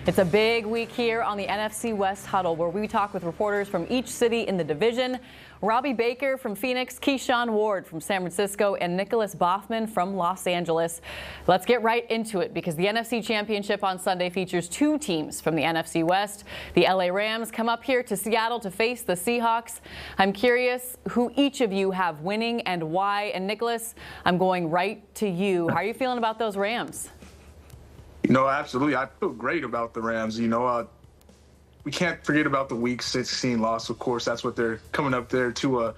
It's a big week here on the NFC West Huddle, where we talk with reporters from each city in the division. Robby Baker from Phoenix, Keyshawn Ward from San Francisco, and Nicholas Boffman from Los Angeles. Let's get right into it, because the NFC Championship on Sunday features two teams from the NFC West. The LA Rams come up here to Seattle to face the Seahawks. I'm curious who each of you have winning and why. And Nicholas, I'm going right to you. How are you feeling about those Rams? Absolutely. I feel great about the Rams. We can't forget about the Week 16 loss. Of course, that's what they're coming up there to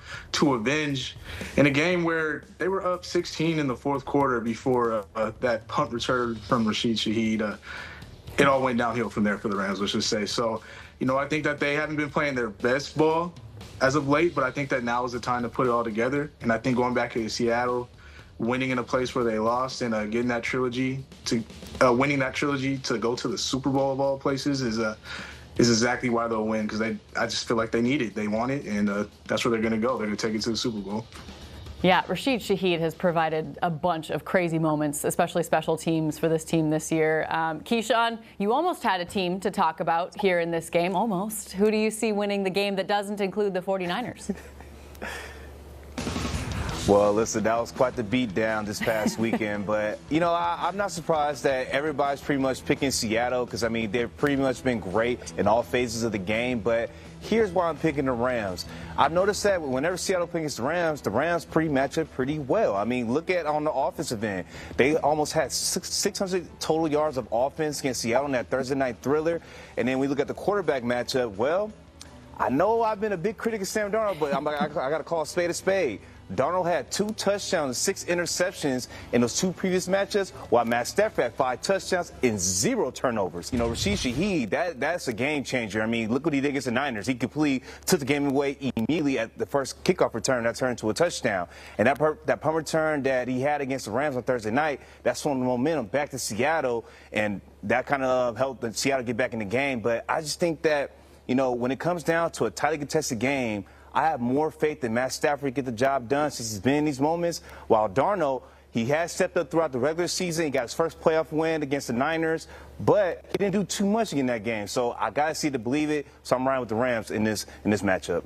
avenge in a game where they were up 16 in the fourth quarter before that punt return from Rashid Shaheed. It all went downhill from there for the Rams, let's just say. So, I think that they haven't been playing their best ball as of late, but I think that now is the time to put it all together. And I think going back to Seattle, winning in a place where they lost and getting that trilogy to winning that trilogy to go to the Super Bowl of all places is exactly why they'll win, because I just feel like they need it, they want it, and that's where they're going to go. They're going to take it to the Super Bowl. Yeah, Rashid Shaheed has provided a bunch of crazy moments, especially special teams for this team this year. Keyshawn, you almost had a team to talk about here in this game, almost. Who do you see winning the game that doesn't include the 49ers? Well, listen, that was quite the beatdown this past weekend. But, I'm not surprised that everybody's pretty much picking Seattle because, they've pretty much been great in all phases of the game. But here's why I'm picking the Rams. I've noticed that whenever Seattle picks the Rams match up pretty well. Look at on the offensive end. They almost had 600 total yards of offense against Seattle in that Thursday night thriller. And then we look at the quarterback matchup. Well, I know I've been a big critic of Sam Darnold, but I got to call a spade a spade. Darnold had 2 touchdowns and 6 interceptions in those 2 previous matchups, while Matt Stafford had 5 touchdowns and 0 turnovers. Rashid Shaheed, that's a game changer. Look what he did against the Niners. He completely took the game away immediately at the first kickoff return that turned into a touchdown. And that punt return that he had against the Rams on Thursday night, that swung the momentum back to Seattle, and that kind of helped Seattle get back in the game. But I just think that, when it comes down to a tightly contested game, I have more faith that Matt Stafford get the job done since he's been in these moments. While Darnold, he has stepped up throughout the regular season. He got his first playoff win against the Niners, but he didn't do too much in that game. So I got to see it to believe it. So I'm riding with the Rams in this matchup.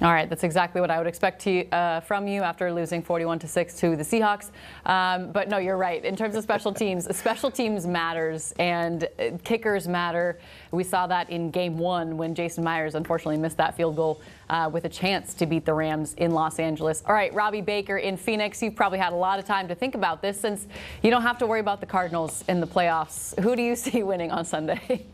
All right, that's exactly what I would expect from you after losing 41-6 to the Seahawks. But no, you're right. In terms of special teams matters, and kickers matter. We saw that in Game 1 when Jason Myers unfortunately missed that field goal with a chance to beat the Rams in Los Angeles. All right, Robby Baker in Phoenix. You've probably had a lot of time to think about this since you don't have to worry about the Cardinals in the playoffs. Who do you see winning on Sunday?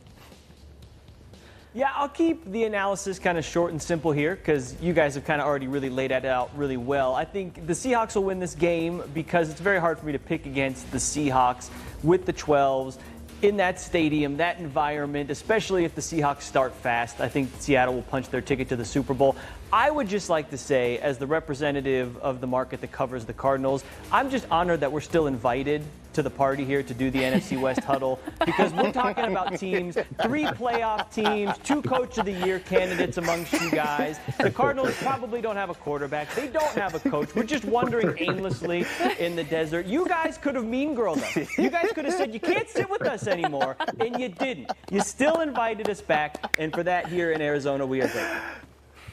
Yeah, I'll keep the analysis kind of short and simple here because you guys have kind of already really laid that out really well. I think the Seahawks will win this game because it's very hard for me to pick against the Seahawks with the 12s in that stadium, that environment, especially if the Seahawks start fast. I think Seattle will punch their ticket to the Super Bowl. I would just like to say, as the representative of the market that covers the Cardinals, I'm just honored that we're still invited to the party here to do the NFC West Huddle, because we're talking about teams, 3 playoff teams, 2 Coach of the Year candidates amongst you guys. The Cardinals probably don't have a quarterback. They don't have a coach. We're just wandering aimlessly in the desert. You guys could have mean girled us. You guys could have said, you can't sit with us anymore, and you didn't. You still invited us back, and for that, here in Arizona, we are grateful.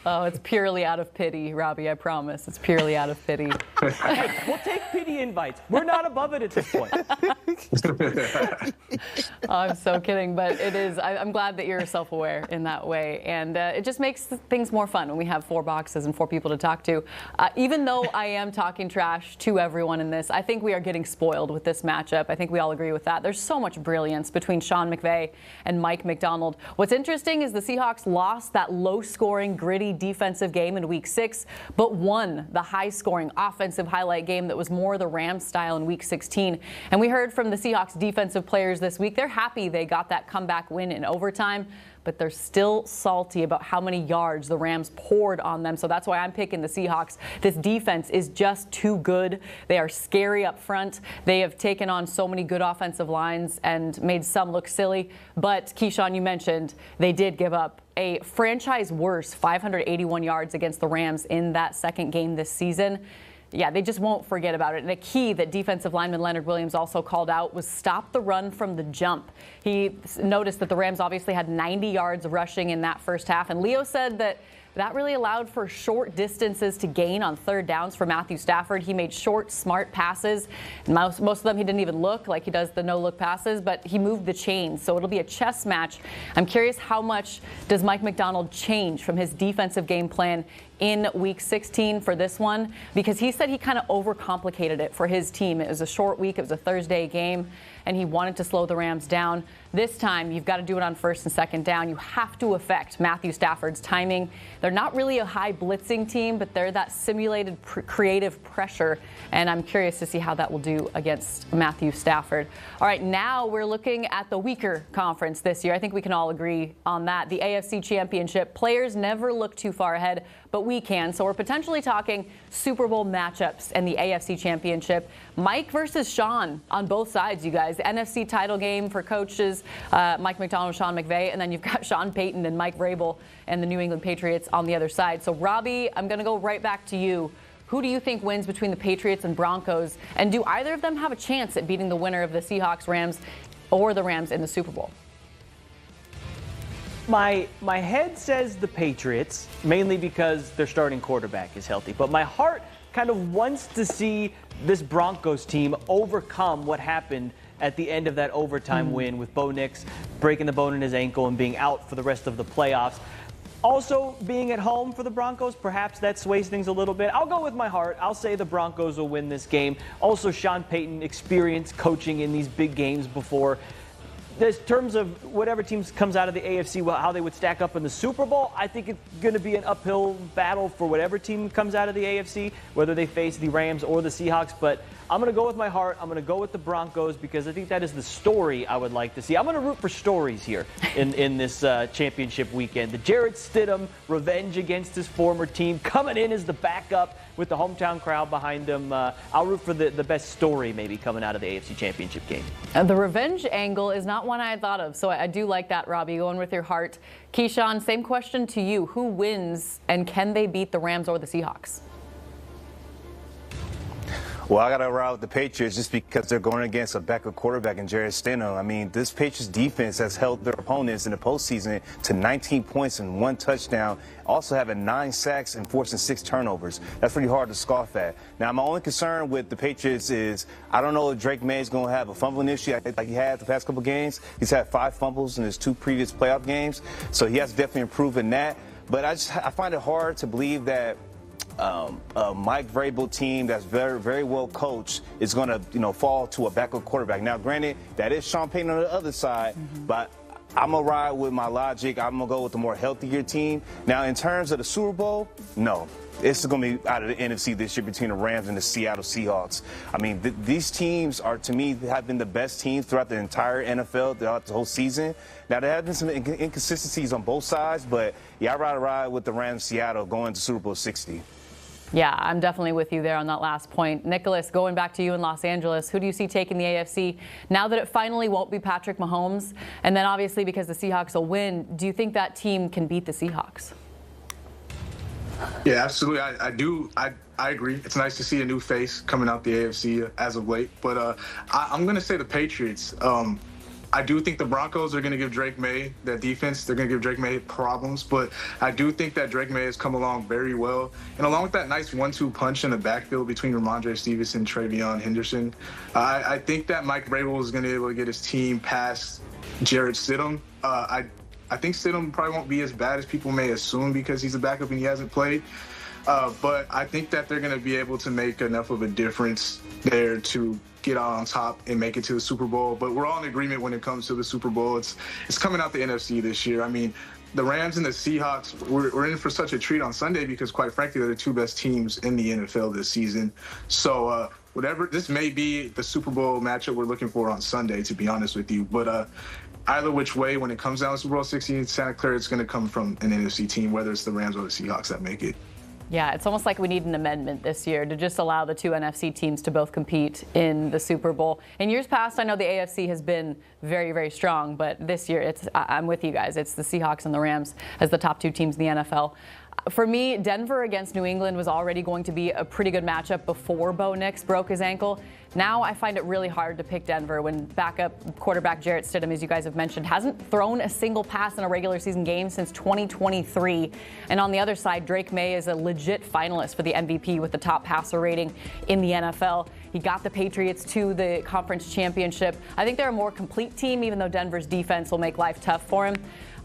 Oh, it's purely out of pity, Robby, I promise. It's purely out of pity. Hey, we'll take pity invites. We're not above it at this point. Oh, I'm so kidding, but it is. I'm glad that you're self-aware in that way, and it just makes things more fun when we have 4 boxes and 4 people to talk to. Even though I am talking trash to everyone in this, I think we are getting spoiled with this matchup. I think we all agree with that. There's so much brilliance between Sean McVay and Mike McDonald. What's interesting is the Seahawks lost that low-scoring, gritty defensive game in Week 6, but won the high-scoring offensive highlight game that was more the Rams style in Week 16. And we heard from the Seahawks defensive players this week. They're happy they got that comeback win in overtime, but they're still salty about how many yards the Rams poured on them. So that's why I'm picking the Seahawks. This defense is just too good. They are scary up front. They have taken on so many good offensive lines and made some look silly. But Keyshawn, you mentioned they did give up a franchise worst 581 yards against the Rams in that second game this season. yeah, they just won't forget about it. And a key that defensive lineman Leonard Williams also called out was stop the run from the jump. He noticed that the Rams obviously had 90 yards rushing in that first half, and Leo said that really allowed for short distances to gain on third downs for Matthew Stafford. He made short, smart passes. Most of them he didn't even look, like he does the no-look passes, but he moved the chains. So it'll be a chess match. I'm curious, how much does Mike Macdonald change from his defensive game plan in Week 16 for this one? Because he said he kind of overcomplicated it for his team. It was a short week. It was a Thursday game, and he wanted to slow the Rams down. This time, you've got to do it on first and second down. You have to affect Matthew Stafford's timing. They're not really a high blitzing team, but they're that simulated creative pressure, and I'm curious to see how that will do against Matthew Stafford. All right, now we're looking at the weaker conference this year. I think we can all agree on that. The AFC Championship. Players never look too far ahead, but we can. So we're potentially talking Super Bowl matchups and the AFC Championship. Mike versus Sean on both sides, you guys. The NFC title game for coaches, Mike Macdonald, Sean McVay, and then you've got Sean Payton and Mike Vrabel and the New England Patriots on the other side. So, Robby, I'm going to go right back to you. Who do you think wins between the Patriots and Broncos? And do either of them have a chance at beating the winner of the Seahawks, Rams, or the Rams in the Super Bowl? My head says the Patriots, mainly because their starting quarterback is healthy. But my heart kind of wants to see this Broncos team overcome what happened at the end of that overtime win with Bo Nix breaking the bone in his ankle and being out for the rest of the playoffs. Also, being at home for the Broncos, perhaps that sways things a little bit. I'll go with my heart. I'll say the Broncos will win this game. Also, Sean Payton, experienced coaching in these big games before. In terms of whatever team comes out of the AFC, how they would stack up in the Super Bowl, I think it's going to be an uphill battle for whatever team comes out of the AFC, whether they face the Rams or the Seahawks. But I'm going to go with my heart. I'm going to go with the Broncos because I think that is the story I would like to see. I'm going to root for stories here in this championship weekend. The Jarrett Stidham revenge against his former team, coming in as the backup with the hometown crowd behind him. I'll root for the best story maybe coming out of the AFC Championship game. The revenge angle is not one I had thought of, so I do like that, Robby, going with your heart. Keyshawn, same question to you. Who wins, and can they beat the Rams or the Seahawks? Well, I got to ride with the Patriots just because they're going against a backup quarterback in Jarrett Stidham. I mean, this Patriots defense has held their opponents in the postseason to 19 points and 1 touchdown, also having 9 sacks and forcing 6 turnovers. That's pretty hard to scoff at. Now, my only concern with the Patriots is I don't know if Drake May is going to have a fumbling issue like he had the past couple games. He's had 5 fumbles in his 2 previous playoff games, so he has definitely improved in that. But I find it hard to believe that a Mike Vrabel team that's very, very well coached is going to, fall to a backup quarterback. Now, granted, that is Sean Payton on the other side, but I'm going to ride with my logic. I'm going to go with the more healthier team. Now, in terms of the Super Bowl, no. It's going to be out of the NFC this year between the Rams and the Seattle Seahawks. I mean, these teams are, to me, have been the best teams throughout the entire NFL, throughout the whole season. Now, there have been some inconsistencies on both sides, but, yeah, I'd rather ride with the Rams Seattle going to Super Bowl 60. Yeah, I'm definitely with you there on that last point. Nicholas, going back to you in Los Angeles, who do you see taking the AFC now that it finally won't be Patrick Mahomes? And then obviously because the Seahawks will win, do you think that team can beat the Seahawks? Yeah, absolutely. I do. I agree. It's nice to see a new face coming out the AFC as of late. But I'm going to say the Patriots. I do think the Broncos are going to give Drake May, that defense, they're going to give Drake May problems. But I do think that Drake May has come along very well. And along with that nice 1-2 punch in the backfield between Ramondre Stevenson and Travion Henderson, I think that Mike Vrabel is going to be able to get his team past Jarrett Stidham. I think Stidham probably won't be as bad as people may assume because he's a backup and he hasn't played. But I think that they're going to be able to make enough of a difference there to get out on top and make it to the Super Bowl. But we're all in agreement when it comes to the Super Bowl. It's coming out the NFC this year. I mean, the Rams and the Seahawks, we're in for such a treat on Sunday because, quite frankly, they're the 2 best teams in the NFL this season. So this may be the Super Bowl matchup we're looking for on Sunday, to be honest with you. But either which way, when it comes down to Super Bowl 60 in Santa Clara, it's going to come from an NFC team, whether it's the Rams or the Seahawks that make it. Yeah, it's almost like we need an amendment this year to just allow the 2 NFC teams to both compete in the Super Bowl. In years past, I know the AFC has been very, very strong, but this year I'm with you guys. It's the Seahawks and the Rams as the top 2 teams in the NFL. For me, Denver against New England was already going to be a pretty good matchup before Bo Nix broke his ankle. Now I find it really hard to pick Denver when backup quarterback Jarrett Stidham, as you guys have mentioned, hasn't thrown a single pass in a regular season game since 2023. And on the other side, Drake May is a legit finalist for the MVP with the top passer rating in the NFL. He got the Patriots to the conference championship. I think they're a more complete team, even though Denver's defense will make life tough for him.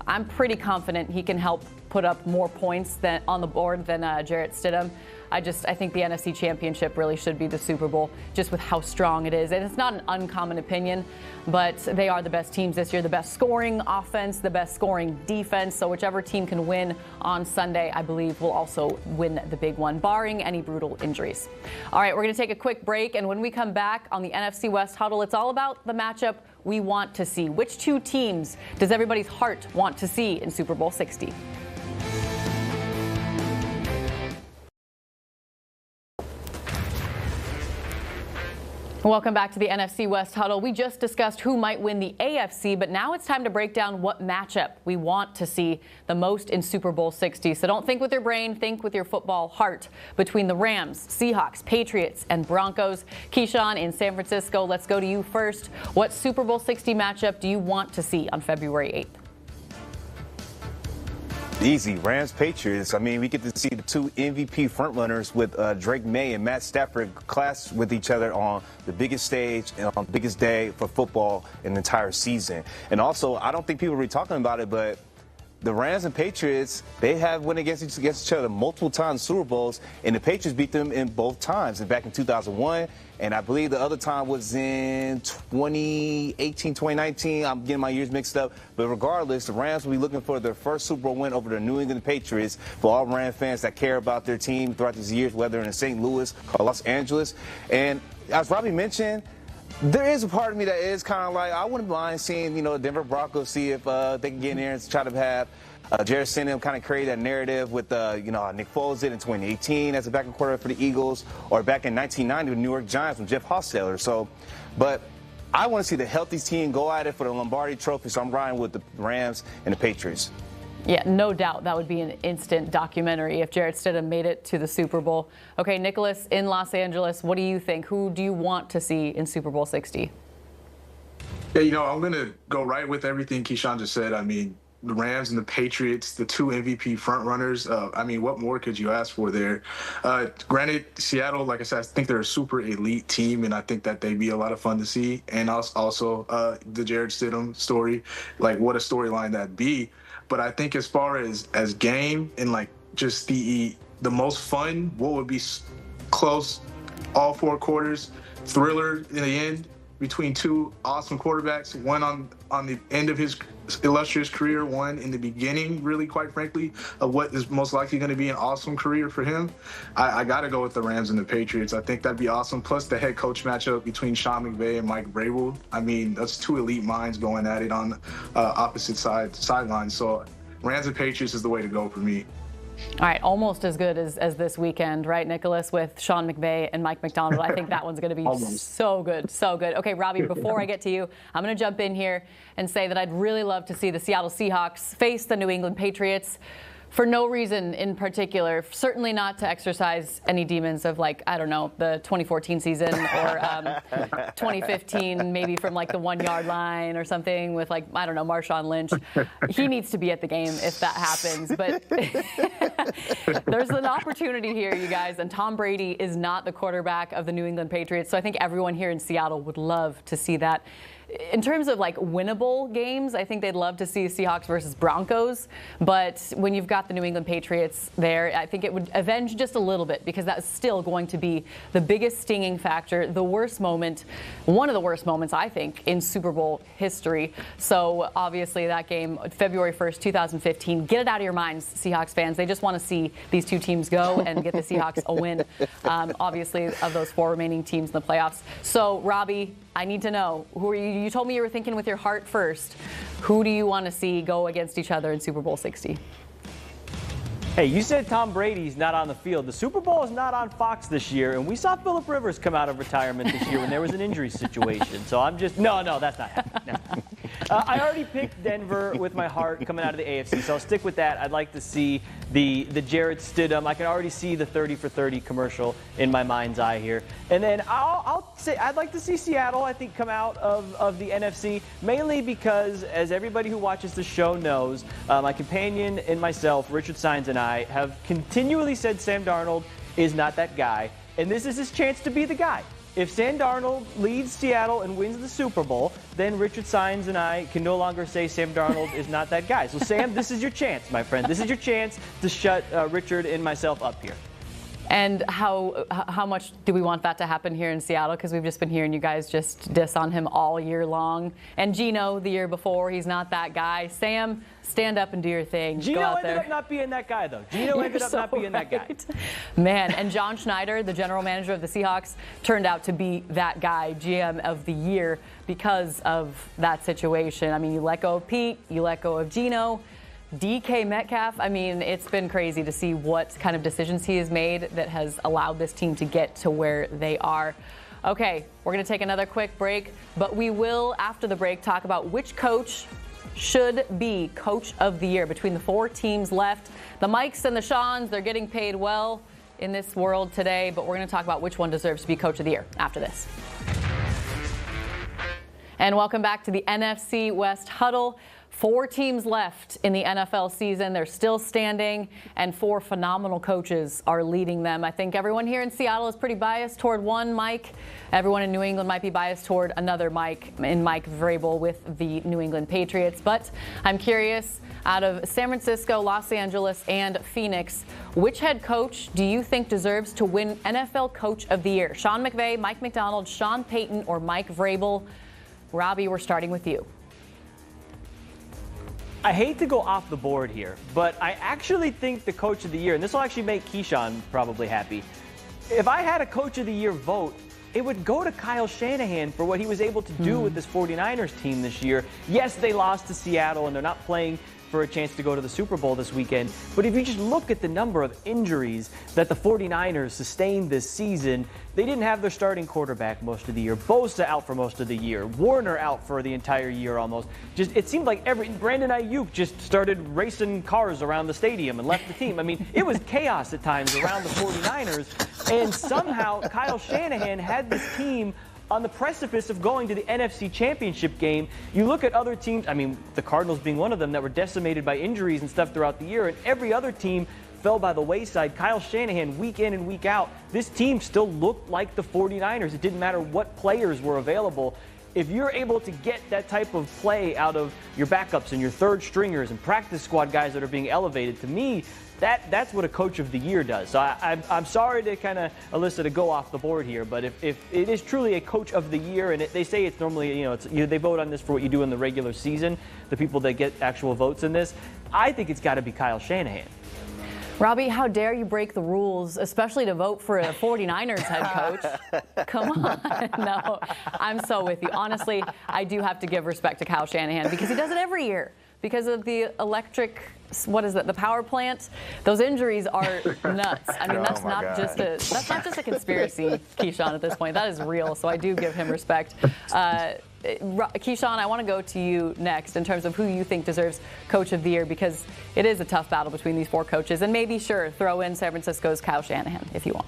I'm pretty confident he can help put up more points on the board than Jarrett Stidham. I think the NFC Championship really should be the Super Bowl, just with how strong it is. And it's not an uncommon opinion, but they are the best teams this year, the best scoring offense, the best scoring defense. So whichever team can win on Sunday, I believe, will also win the big one, barring any brutal injuries. All right, we're going to take a quick break. And when we come back on the NFC West Huddle, it's all about the matchup we want to see. Which two teams does everybody's heart want to see in Super Bowl 60? Welcome back to the NFC West Huddle. We just discussed who might win the AFC, but now it's time to break down what matchup we want to see the most in Super Bowl 60. So don't think with your brain, think with your football heart. Between the Rams, Seahawks, Patriots, and Broncos. Keyshawn in San Francisco, let's go to you first. What Super Bowl 60 matchup do you want to see on February 8th? Easy, Rams, Patriots. I mean, we get to see the two MVP frontrunners with Drake May and Matt Stafford clash with each other on the biggest stage and on the biggest day for football in the entire season. And also, I don't think people are really talking about it, but the Rams and Patriots, they have went against each other multiple times in Super Bowls, and the Patriots beat them in both times, and back in 2001, and I believe the other time was in 2018, 2019. I'm getting my years mixed up, but regardless, the Rams will be looking for their first Super Bowl win over the New England Patriots. For all Rams fans that care about their team throughout these years, whether in St. Louis or Los Angeles. And as Robby mentioned, there is a part of me that is kind of like, I wouldn't mind seeing, the Denver Broncos, see if they can get in there and try to have Jarrett Stidham kind of create that narrative with, Nick Foles did in 2018 as a backup quarterback for the Eagles, or back in 1990 with New York Giants with Jeff Hostetler. So, but I want to see the healthy team go at it for the Lombardi Trophy, so I'm riding with the Rams and the Patriots. Yeah, no doubt that would be an instant documentary if Jarrett Stidham made it to the Super Bowl. Okay, Nicholas in Los Angeles, what do you think? Who do you want to see in Super Bowl 60? Yeah, I'm going to go right with everything Keyshawn just said. I mean, the Rams and the Patriots, the two MVP frontrunners. What more could you ask for there? Granted, Seattle, like I said, I think they're a super elite team, and I think that they'd be a lot of fun to see. And also the Jarrett Stidham story, like what a storyline that'd be. But I think as far as game and like just the most fun, what would be close, all four quarters, thriller in the end between two awesome quarterbacks, one on the end of his illustrious career, one in the beginning, really, quite frankly, of what is most likely going to be an awesome career for him. I got to go with the Rams and the Patriots. I think that'd be awesome. Plus the head coach matchup between Sean McVay and Mike Vrabel. I mean, that's two elite minds going at it on opposite sidelines. So Rams and Patriots is the way to go for me. All right, almost as good as this weekend, right, Nicholas, with Sean McVay and Mike McDonald. I think that one's going to be so good, so good. Okay, Robby, before I get to you, I'm going to jump in here and say that I'd really love to see the Seattle Seahawks face the New England Patriots for no reason in particular, certainly not to exercise any demons of, like, I don't know, the 2014 season or 2015, maybe from like the 1 yard line or something with, like, I don't know, Marshawn Lynch. He needs to be at the game if that happens. But there's an opportunity here, you guys, and Tom Brady is not the quarterback of the New England Patriots. So I think everyone here in Seattle would love to see that. In terms of like winnable games, I think they'd love to see Seahawks versus Broncos. But when you've got the New England Patriots there, I think it would avenge just a little bit, because that's still going to be the biggest stinging factor, the worst moment, one of the worst moments, I think, in Super Bowl history. So obviously that game, February 1st, 2015, get it out of your minds, Seahawks fans. They just want to see these two teams go and get the Seahawks a win, obviously, of those four remaining teams in the playoffs. So, Robby, I need to know, who are you? You told me you were thinking with your heart first. Who do you want to see go against each other in Super Bowl 60? Hey, you said Tom Brady's not on the field. The Super Bowl is not on Fox this year, and we saw Phillip Rivers come out of retirement this year when there was an injury situation. So I'm just, no, that's not happening. No. I already picked Denver with my heart coming out of the AFC, so I'll stick with that. I'd like to see the Jarrett Stidham. I can already see the 30 for 30 commercial in my mind's eye here. And then I'll say I'd like to see Seattle, I think, come out of the NFC, mainly because, as everybody who watches the show knows, my companion and myself, Richard Saenz, and I have continually said Sam Darnold is not that guy, and this is his chance to be the guy. If Sam Darnold leads Seattle and wins the Super Bowl, then Richard Saenz and I can no longer say Sam Darnold is not that guy. So, Sam, this is your chance, my friend. This is your chance to shut Richard and myself up here. And how much do we want that to happen here in Seattle? Because we've just been hearing you guys just diss on him all year long. And Geno, the year before, he's not that guy. Sam, stand up and do your thing. Geno ended up not being that guy, though. Geno ended up not being that guy. Man, and John Schneider, the general manager of the Seahawks, turned out to be that guy, GM of the year, because of that situation. I mean, you let go of Pete, you let go of Geno. DK Metcalf, I mean, it's been crazy to see what kind of decisions he has made that has allowed this team to get to where they are. Okay, we're going to take another quick break, but we will, after the break, talk about which coach should be Coach of the Year between the 4 teams left. The Mikes and the Seans, they're getting paid well in this world today, but we're going to talk about which one deserves to be Coach of the Year after this. And welcome back to the NFC West Huddle. 4 teams left in the NFL season. They're still standing, and 4 phenomenal coaches are leading them. I think everyone here in Seattle is pretty biased toward one Mike. Everyone in New England might be biased toward another Mike, in Mike Vrabel with the New England Patriots. But I'm curious, out of San Francisco, Los Angeles, and Phoenix, which head coach do you think deserves to win NFL Coach of the Year? Sean McVay, Mike McDonald, Sean Payton, or Mike Vrabel? Robbie, we're starting with you. I hate to go off the board here, but I actually think the Coach of the Year, and this will actually make Keyshawn probably happy, if I had a Coach of the Year vote, it would go to Kyle Shanahan for what he was able to do with this 49ers team this year. Yes, they lost to Seattle, and they're not playing for a chance to go to the Super Bowl this weekend. But if you just look at the number of injuries that the 49ers sustained this season, they didn't have their starting quarterback most of the year. Bosa out for most of the year. Warner out for the entire year almost. Just it seemed like Brandon Ayuk just started racing cars around the stadium and left the team. I mean, it was chaos at times around the 49ers. And somehow Kyle Shanahan had this team on the precipice of going to the NFC Championship game. You look at other teams, I mean, the Cardinals being one of them, that were decimated by injuries and stuff throughout the year, and every other team fell by the wayside. Kyle Shanahan, week in and week out, this team still looked like the 49ers. It didn't matter what players were available. If you're able to get that type of play out of your backups and your third stringers and practice squad guys that are being elevated, to me, that's what a Coach of the Year does. So I'm sorry to kind of, Alyssa, to go off the board here, but if it is truly a Coach of the Year, and they say it's normally, they vote on this for what you do in the regular season, the people that get actual votes in this, I think it's got to be Kyle Shanahan. Robbie, how dare you break the rules, especially to vote for a 49ers head coach? Come on. No, I'm so with you. Honestly, I do have to give respect to Kyle Shanahan because he does it every year. Because of the electric, the power plant, those injuries are nuts. I mean, that's not just a conspiracy, Keyshawn, at this point. That is real, so I do give him respect. Keyshawn, I want to go to you next in terms of who you think deserves Coach of the Year, because it is a tough battle between these 4 coaches. And maybe, sure, throw in San Francisco's Kyle Shanahan if you want.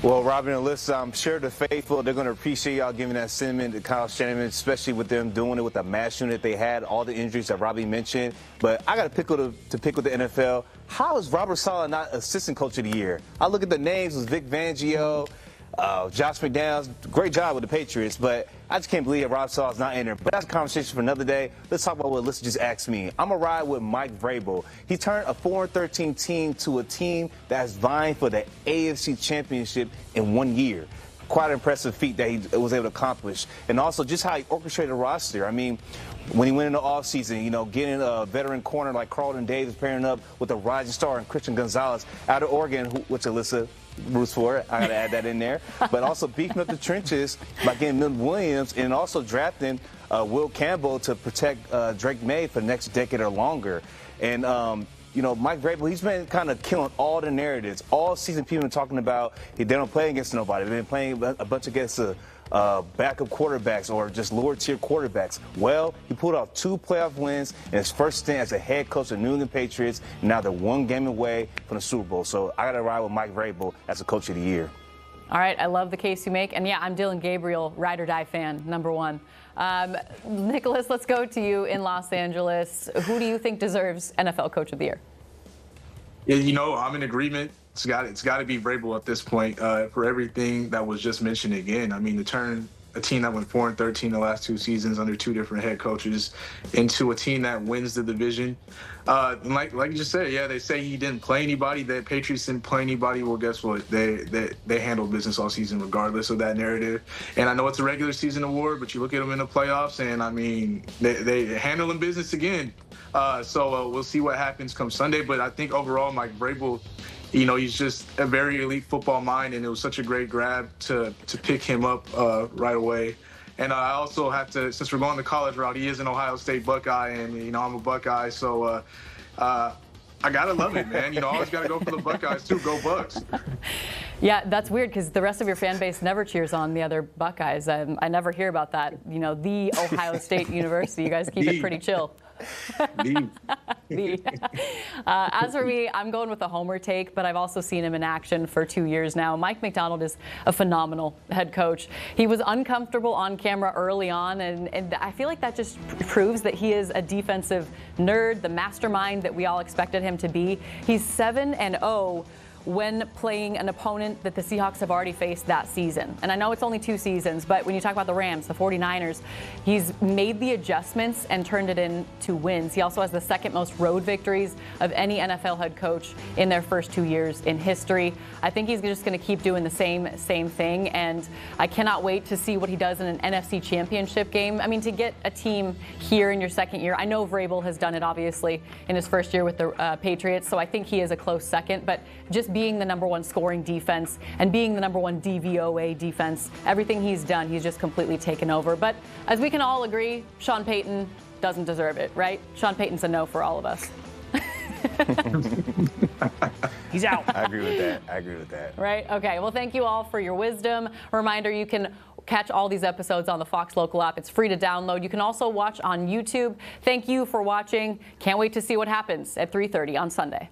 Well, Robin and Alyssa, I'm sure the faithful, they're going to appreciate y'all giving that sentiment to Kyle Shanahan, especially with them doing it with the mass unit they had, all the injuries that Robbie mentioned. But I got to pick with the NFL. How is Robert Saleh not Assistant Coach of the Year? I look at the names, it was Vic Fangio, Josh McDaniels, great job with the Patriots, but I just can't believe that Rob Saleh's not in there. But that's a conversation for another day. Let's talk about what Alyssa just asked me. I'm going to ride with Mike Vrabel. He turned a 4-13 team to a team that's vying for the AFC Championship in 1 year. Quite an impressive feat that he was able to accomplish. And also just how he orchestrated a roster. I mean, when he went in the offseason, getting a veteran corner like Carlton Davis pairing up with a rising star and Christian Gonzalez out of Oregon, which Alyssa roots for. I got to add that in there. But also beefing up the trenches by getting Milton Williams and also drafting Will Campbell to protect Drake May for the next decade or longer. And, Mike Vrabel, he's been kind of killing all the narratives. All season people have been talking about they don't play against nobody. They've been playing a bunch against backup quarterbacks or just lower-tier quarterbacks. Well, he pulled off 2 playoff wins in his first stint as a head coach of the New England Patriots, and now they're 1 game away from the Super Bowl. So I got to ride with Mike Vrabel as a Coach of the Year. All right, I love the case you make. And yeah, I'm Dylan Gabriel, ride or die fan, #1. Nicholas, let's go to you in Los Angeles. Who do you think deserves NFL Coach of the Year? Yeah, I'm in agreement. It's got to be Vrabel at this point for everything that was just mentioned again. I mean, to turn a team that went 4-13 the last 2 seasons under 2 different head coaches into a team that wins the division. Like you just said, yeah, they say he didn't play anybody. The Patriots didn't play anybody. Well, guess what? They handled business all season regardless of that narrative. And I know it's a regular season award, but you look at them in the playoffs, and I mean, they handling business again. So we'll see what happens come Sunday. But I think overall, Mike Vrabel, he's just a very elite football mind, and it was such a great grab to pick him up right away. And I also have to, since we're going the college route, he is an Ohio State Buckeye, and, I'm a Buckeye. So I got to love it, man. Always got to go for the Buckeyes, too. Go Bucks. Yeah, that's weird because the rest of your fan base never cheers on the other Buckeyes. I never hear about that. The Ohio State University, you guys keep it pretty chill. As for me, I'm going with a homer take, but I've also seen him in action for 2 years now. Mike Macdonald is a phenomenal head coach. He was uncomfortable on camera early on, and I feel like that just proves that he is a defensive nerd, the mastermind that we all expected him to be. He's 7-0 when playing an opponent that the Seahawks have already faced that season. And I know it's only 2 seasons, but when you talk about the Rams, the 49ers, he's made the adjustments and turned it into wins. He also has the 2nd most road victories of any NFL head coach in their first 2 years in history. I think he's just going to keep doing the same thing, and I cannot wait to see what he does in an NFC Championship game. I mean, to get a team here in your 2nd year, I know Vrabel has done it, obviously, in his first year with the Patriots, so I think he is a close second, but just being the #1 scoring defense and being the #1 DVOA defense, everything he's done, he's just completely taken over. But as we can all agree, Sean Payton doesn't deserve it, right? Sean Payton's a no for all of us. He's out. I agree with that. Right? Okay. Well, thank you all for your wisdom. Reminder, you can catch all these episodes on the Fox Local app. It's free to download. You can also watch on YouTube. Thank you for watching. Can't wait to see what happens at 3:30 on Sunday.